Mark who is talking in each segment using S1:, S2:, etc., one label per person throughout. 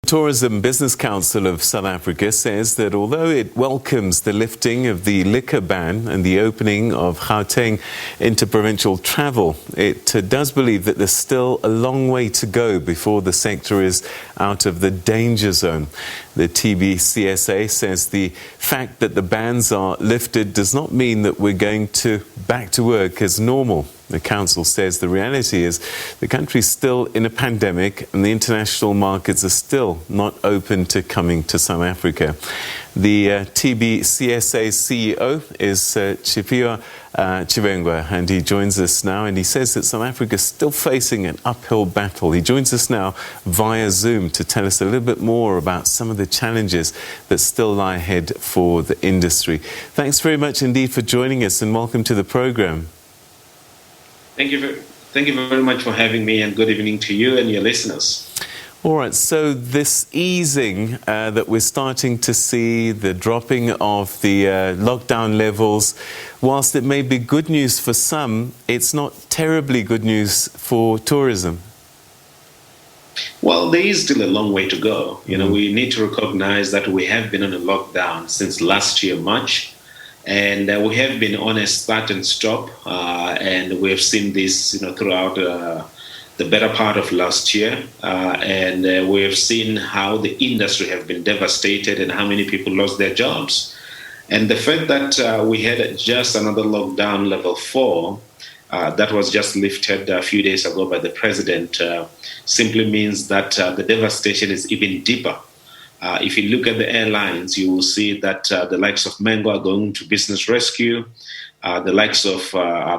S1: Tourism Business Council of South Africa says that although it welcomes the lifting of the liquor ban and the opening of Gauteng interprovincial travel, it does believe that there's still a long way to go before the sector is out of the danger zone. The TBCSA says the fact that the bans are lifted does not mean that we're going back to work as normal. The council says the reality is the country's still in a pandemic and the international markets are still not open to coming to South Africa. The TBCSA CEO is Tshifhiwa Tshivhengwa, and he joins us now, and he says that South Africa is still facing an uphill battle. He joins us now via Zoom to tell us a little bit more about some of the challenges that still lie ahead for the industry. Thanks very much indeed for joining us, and welcome to the program.
S2: Thank you very much for having me, and good evening to you and your listeners.
S1: All right, so this easing that we're starting to see, the dropping of the lockdown levels, whilst it may be good news for some, it's not terribly good news for tourism.
S2: Well, there is still a long way to go. We need to recognize that we have been on a lockdown since last year, March. And we have been on a start and stop, and we have seen this, throughout the better part of last year. And we have seen how the industry have been devastated and how many people lost their jobs. And the fact that we had just another lockdown, level 4, that was just lifted a few days ago by the president, simply means that the devastation is even deeper. If you look at the airlines, you will see that the likes of Mango are going to business rescue. The likes of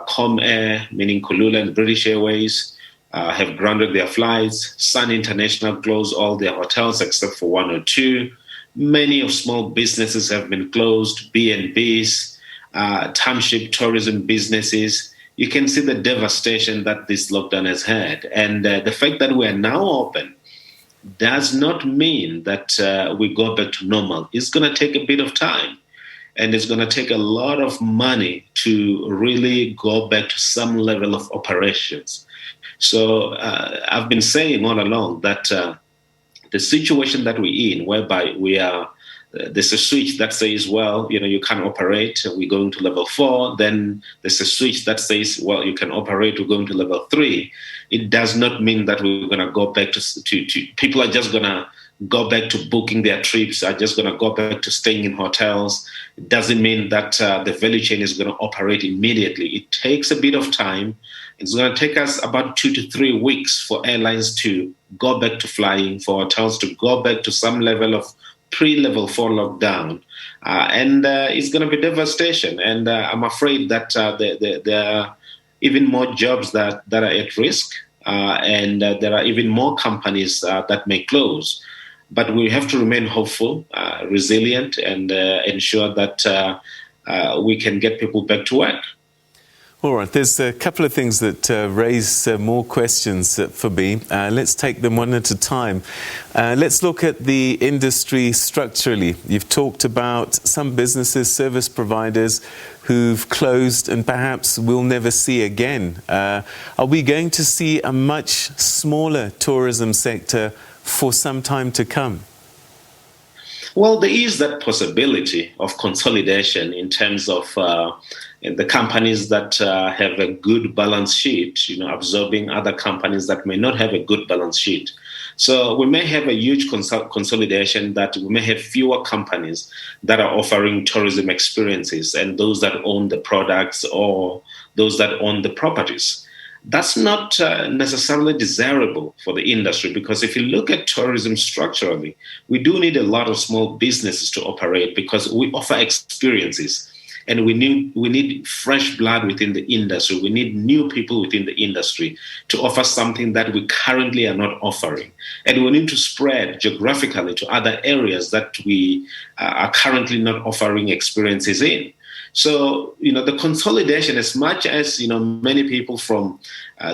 S2: Comair, meaning Kulula and British Airways, have grounded their flights. Sun International closed all their hotels except for 1 or 2. Many of small businesses have been closed, B&Bs, township tourism businesses. You can see the devastation that this lockdown has had. And the fact that we are now open does not mean that we go back to normal. It's going to take a bit of time, and it's going to take a lot of money to really go back to some level of operations. So I've been saying all along that the situation that we're in, whereby there's a switch that says, well, you can't operate, we're going to level 4. Then there's a switch that says, well, you can operate, we're going to level 3. It does not mean that we're going to go back to people are just going to go back to booking their trips, are just going to go back to staying in hotels. It doesn't mean that the value chain is going to operate immediately. It takes a bit of time. It's going to take us about 2 to 3 weeks for airlines to go back to flying, for hotels to go back to some level of pre-level 4 lockdown. And it's going to be devastation. And I'm afraid that there are even more jobs that are at risk, and there are even more companies that may close. But we have to remain hopeful, resilient, and ensure that we can get people back to work.
S1: All right, there's a couple of things that raise more questions for me. Let's take them one at a time. Let's look at the industry structurally. You've talked about some businesses, service providers who've closed and perhaps we'll never see again. Are we going to see a much smaller tourism sector for some time to come?
S2: Well, there is that possibility of consolidation in terms of the companies that have a good balance sheet, absorbing other companies that may not have a good balance sheet. So we may have a huge consolidation, that we may have fewer companies that are offering tourism experiences and those that own the products or those that own the properties. That's not necessarily desirable for the industry, because if you look at tourism structurally, we do need a lot of small businesses to operate because we offer experiences. And we need fresh blood within the industry. We need new people within the industry to offer something that we currently are not offering. And we need to spread geographically to other areas that we are currently not offering experiences in. So, the consolidation, as much as, many people from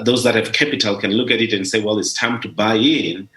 S2: those that have capital can look at it and say, well, it's time to buy in,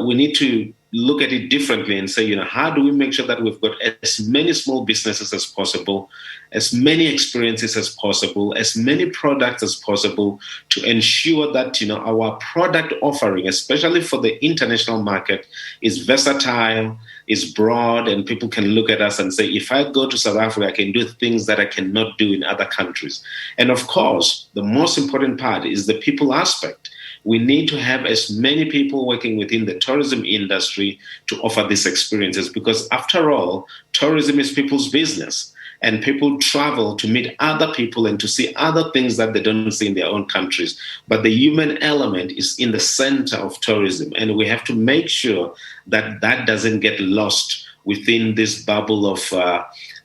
S2: we need to look at it differently and say, how do we make sure that we've got as many small businesses as possible, as many experiences as possible, as many products as possible to ensure that, our product offering, especially for the international market, is versatile, is broad, and people can look at us and say, if I go to South Africa, I can do things that I cannot do in other countries. And of course, the most important part is the people aspect. We need to have as many people working within the tourism industry to offer these experiences, because after all, tourism is people's business, and people travel to meet other people and to see other things that they don't see in their own countries. But the human element is in the center of tourism, and we have to make sure that that doesn't get lost within this bubble of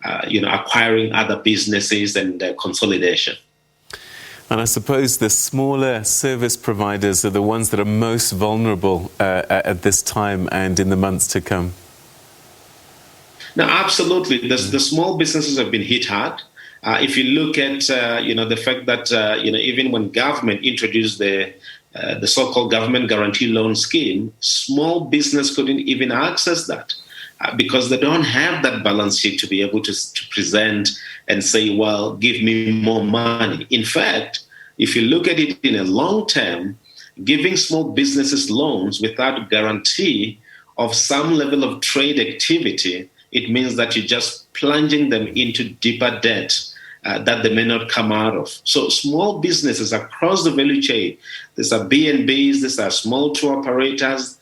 S2: acquiring other businesses and consolidation.
S1: And I suppose the smaller service providers are the ones that are most vulnerable at this time and in the months to come.
S2: No, absolutely. The small businesses have been hit hard. If you look at the fact that even when government introduced the so-called government guarantee loan scheme, small business couldn't even access that because they don't have that balance sheet to be able to present and say, well, give me more money. In fact, if you look at it in a long term, giving small businesses loans without guarantee of some level of trade activity, it means that you're just plunging them into deeper debt that they may not come out of. So small businesses across the value chain, these are B&Bs, these are small tour operators,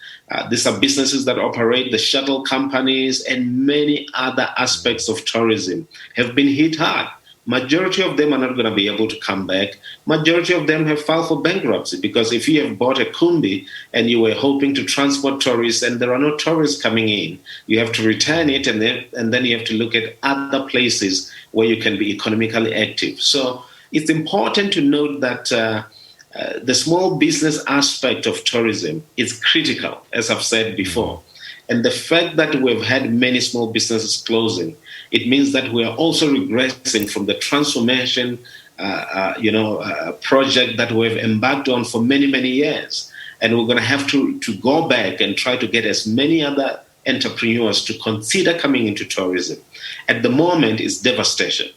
S2: these are businesses that operate the shuttle companies and many other aspects of tourism have been hit hard. Majority of them are not going to be able to come back. Majority of them have filed for bankruptcy because if you have bought a kumbi and you were hoping to transport tourists and there are no tourists coming in, you have to return it and then you have to look at other places where you can be economically active. So it's important to note that the small business aspect of tourism is critical, as I've said before. And the fact that we've had many small businesses closing, it means that we are also regressing from the transformation, project that we've embarked on for many, many years. And we're going to have to go back and try to get as many other entrepreneurs to consider coming into tourism. At the moment, it's devastation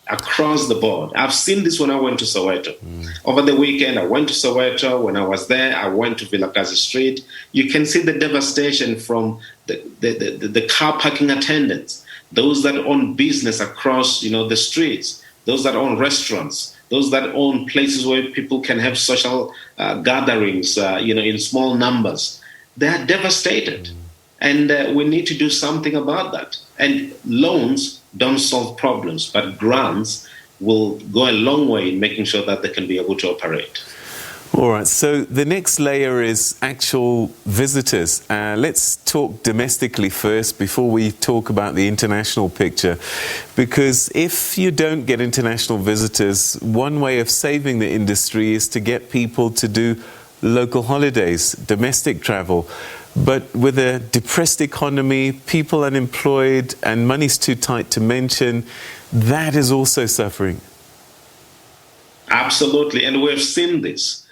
S2: across the board. I've seen this when I went to Soweto. Over the weekend, I went to Soweto. When I was there, I went to Vilakazi Street. You can see the devastation from the car parking attendants, those that own business across, the streets, those that own restaurants, those that own places where people can have social gatherings, in small numbers. They are devastated. And we need to do something about that. And loans don't solve problems, but grants will go a long way in making sure that they can be able to operate.
S1: All right, so the next layer is actual visitors. Let's talk domestically first before we talk about the international picture. Because if you don't get international visitors, one way of saving the industry is to get people to do local holidays, domestic travel. But with a depressed economy, people unemployed, and money's too tight to mention, that is also suffering.
S2: Absolutely, and we've seen this.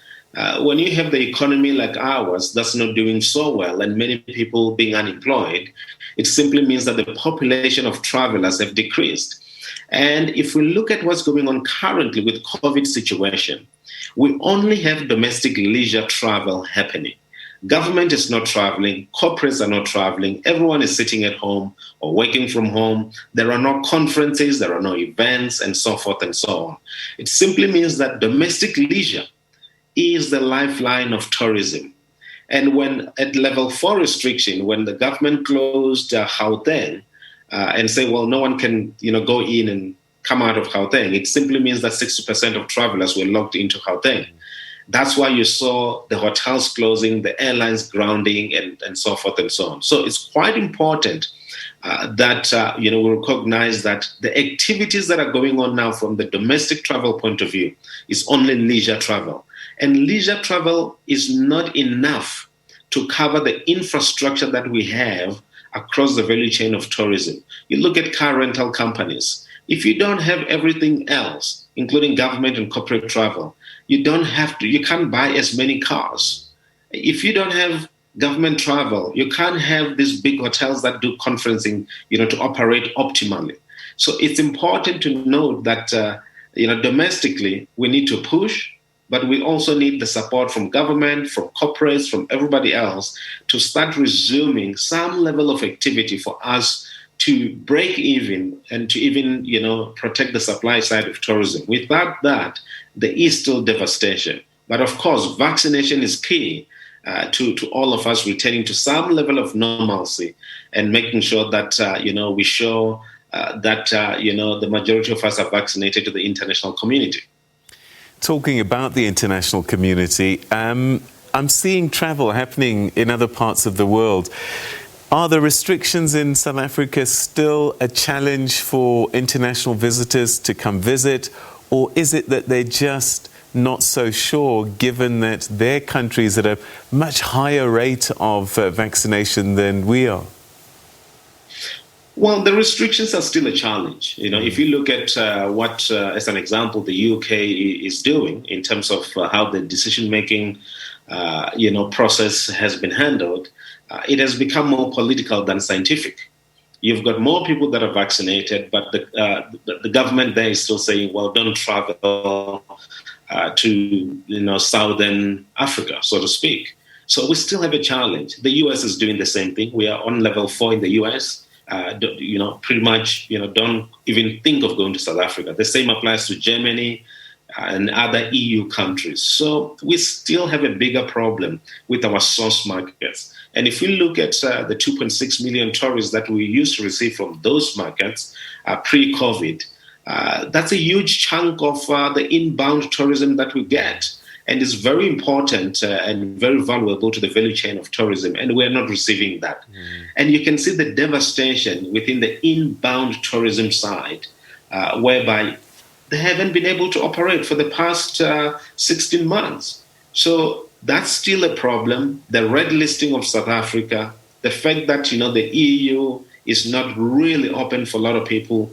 S2: When you have the economy like ours that's not doing so well and many people being unemployed, it simply means that the population of travelers have decreased. And if we look at what's going on currently with COVID situation, we only have domestic leisure travel happening. Government is not traveling, corporates are not traveling, everyone is sitting at home or working from home. There are no conferences, there are no events, and so forth and so on. It simply means that domestic leisure is the lifeline of tourism. And when at level 4 restriction, when the government closed Gauteng and say, well, no one can go in and come out of Gauteng, it simply means that 60% of travelers were locked into Gauteng. That's why you saw the hotels closing, the airlines grounding, and so forth and so on. So it's quite important that we recognize that the activities that are going on now from the domestic travel point of view is only leisure travel. And leisure travel is not enough to cover the infrastructure that we have across the value chain of tourism. You look at car rental companies. If you don't have everything else, including government and corporate travel, you can't buy as many cars. If you don't have government travel. You can't have these big hotels that do conferencing, to operate optimally. So it's important to note that, domestically, we need to push, but we also need the support from government, from corporates, from everybody else to start resuming some level of activity for us to break even and to even, protect the supply side of tourism. Without that, there is still devastation. But of course, vaccination is key to all of us returning to some level of normalcy and making sure that, we show that, the majority of us are vaccinated to the international community.
S1: Talking about the international community, I'm seeing travel happening in other parts of the world. Are the restrictions in South Africa still a challenge for international visitors to come visit, or is it that they're just not so sure, given that their countries at a much higher rate of vaccination than we are?
S2: Well, the restrictions are still a challenge. If you look at what, as an example, the UK is doing in terms of how the decision-making, process has been handled, it has become more political than scientific. You've got more people that are vaccinated, but the government there is still saying, well, don't travel to Southern Africa, so to speak. So we still have a challenge. The US is doing the same thing. We are on level 4 in the US. Pretty much, don't even think of going to South Africa. The same applies to Germany and other EU countries. So we still have a bigger problem with our source markets. And if we look at the 2.6 million tourists that we used to receive from those markets pre-COVID, that's a huge chunk of the inbound tourism that we get. And it's very important and very valuable to the value chain of tourism. And we're not receiving that. And you can see the devastation within the inbound tourism side, whereby they haven't been able to operate for the past 16 months. So that's still a problem. The red listing of South Africa, the fact that, the EU is not really open for a lot of people,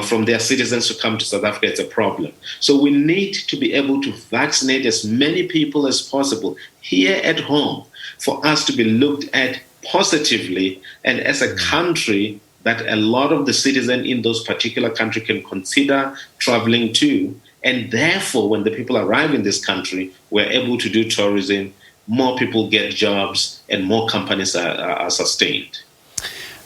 S2: from their citizens to come to South Africa, it's a problem. So we need to be able to vaccinate as many people as possible here at home for us to be looked at positively and as a country that a lot of the citizens in those particular countries can consider traveling to. And therefore, when the people arrive in this country, we're able to do tourism, more people get jobs, and more companies are sustained.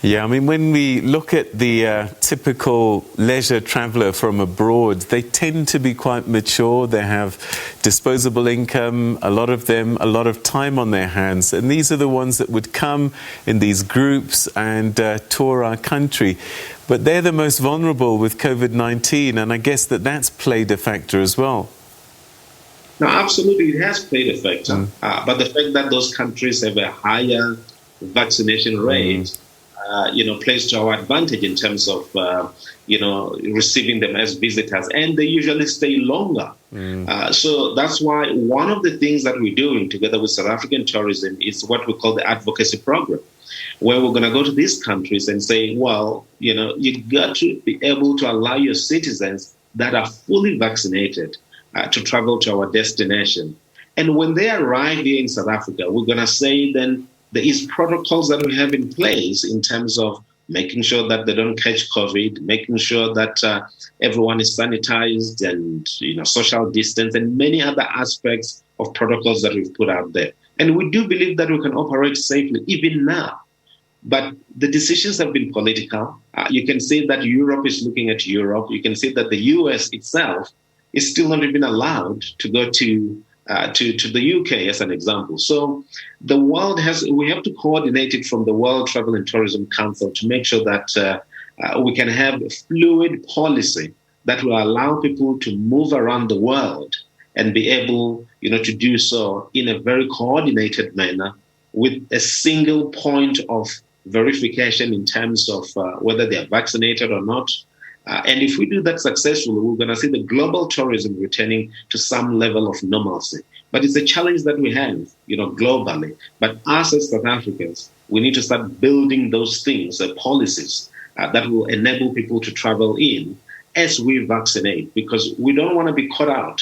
S1: Yeah, I mean, when we look at the typical leisure traveller from abroad, they tend to be quite mature. They have disposable income, a lot of them, a lot of time on their hands. And these are the ones that would come in these groups and tour our country. But they're the most vulnerable with COVID-19, and I guess that's played a factor as well.
S2: No, absolutely, it has played a factor. But the fact that those countries have a higher vaccination rate, plays to our advantage in terms of, receiving them as visitors, and they usually stay longer. So that's why one of the things that we're doing together with South African tourism is what we call the advocacy program, where we're going to go to these countries and say, well, you've got to be able to allow your citizens that are fully vaccinated to travel to our destination. And when they arrive here in South Africa, we're going to say then, there is protocols that we have in place in terms of making sure that they don't catch COVID, making sure that everyone is sanitized and social distance and many other aspects of protocols that we've put out there. And we do believe that we can operate safely even now. But the decisions have been political. You can see that Europe is looking at Europe. You can see that the US itself is still not even allowed to go to the UK as an example. So the world we have to coordinate it from the World Travel and Tourism Council to make sure that we can have a fluid policy that will allow people to move around the world and be able, to do so in a very coordinated manner with a single point of verification in terms of whether they are vaccinated or not. And if we do that successfully, we're going to see the global tourism returning to some level of normalcy. But it's a challenge that we have, globally. But us as South Africans, we need to start building those things, policies that will enable people to travel in as we vaccinate, because we don't want to be caught out,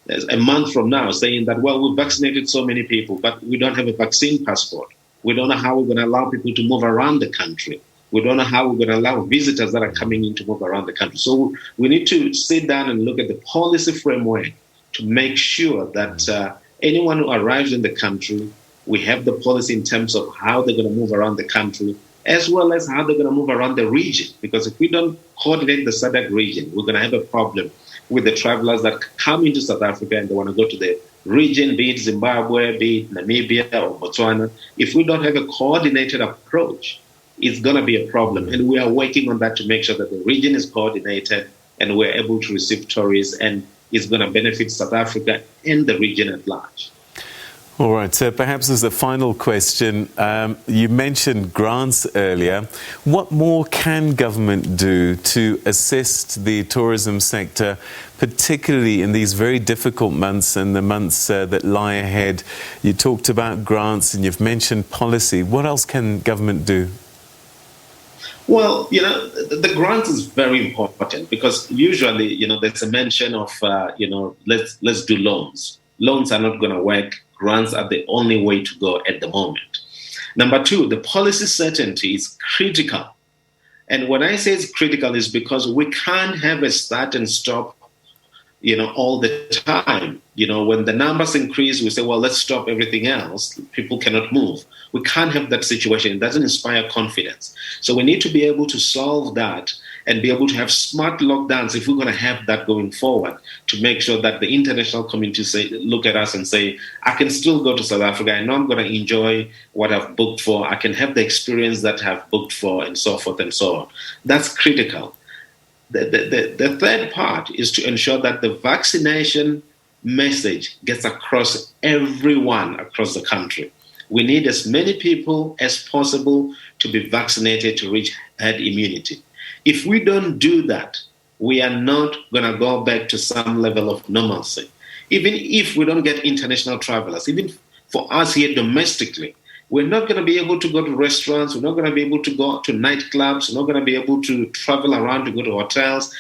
S2: a month from now saying that, well, we've vaccinated so many people, but we don't have a vaccine passport. We don't know how we're going to allow people to move around the country. We don't know how we're going to allow visitors that are coming in to move around the country. So we need to sit down and look at the policy framework to make sure that anyone who arrives in the country, we have the policy in terms of how they're going to move around the country, as well as how they're going to move around the region. Because if we don't coordinate the SADC region, we're going to have a problem with the travelers that come into South Africa and they want to go to the region, be it Zimbabwe, be it Namibia or Botswana. If we don't have a coordinated approach, it's going to be a problem. And we are working on that to make sure that the region is coordinated and we're able to receive tourists, and it's going to benefit South Africa and the region at large.
S1: All right, so perhaps as a final question, you mentioned grants earlier. What more can government do to assist the tourism sector, particularly in these very difficult months and the months that lie ahead? You talked about grants and you've mentioned policy. What else can government do?
S2: Well, the grant is very important because usually, there's a mention of, let's do loans. Loans are not going to work. Grants are the only way to go at the moment. Number two, the policy certainty is critical. And when I say it's critical, is because we can't have a start and stop, all the time. When the numbers increase, we say, well, let's stop everything else. People cannot move. We can't have that situation. It doesn't inspire confidence. So we need to be able to solve that and be able to have smart lockdowns if we're going to have that going forward, to make sure that the international community look at us and say, I can still go to South Africa. I know I'm going to enjoy what I've booked for. I can have the experience that I've booked for, and so forth and so on. That's critical. The third part is to ensure that the vaccination message gets across everyone across the country. We need as many people as possible to be vaccinated to reach herd immunity. If we don't do that, we are not going to go back to some level of normalcy. Even if we don't get international travelers, even for us here domestically, we're not going to be able to go to restaurants. We're not going to be able to go to nightclubs. We're not going to be able to travel around to go to hotels,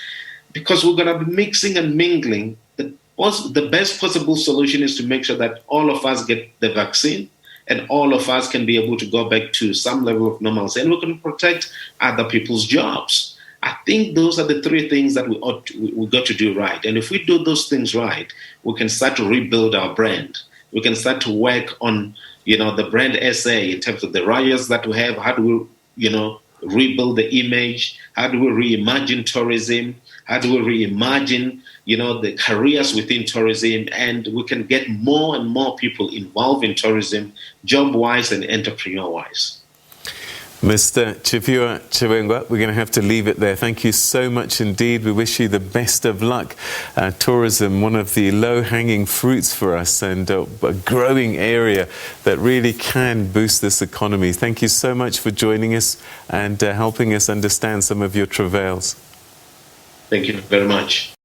S2: because we're going to be mixing and mingling. The best possible solution is to make sure that all of us get the vaccine and all of us can be able to go back to some level of normalcy, and we can protect other people's jobs. I think those are the three things that we got to do right. And if we do those things right, we can start to rebuild our brand. We can start to work on, the brand SA in terms of the riots that we have. How do we, rebuild the image? How do we reimagine tourism? How do we reimagine, the careers within tourism? And we can get more and more people involved in tourism, job-wise and entrepreneur-wise.
S1: Mr. Tshifhiwa Tshivhengwa, we're going to have to leave it there. Thank you so much indeed. We wish you the best of luck. Tourism, one of the low-hanging fruits for us, and a growing area that really can boost this economy. Thank you so much for joining us and helping us understand some of your travails.
S2: Thank you very much.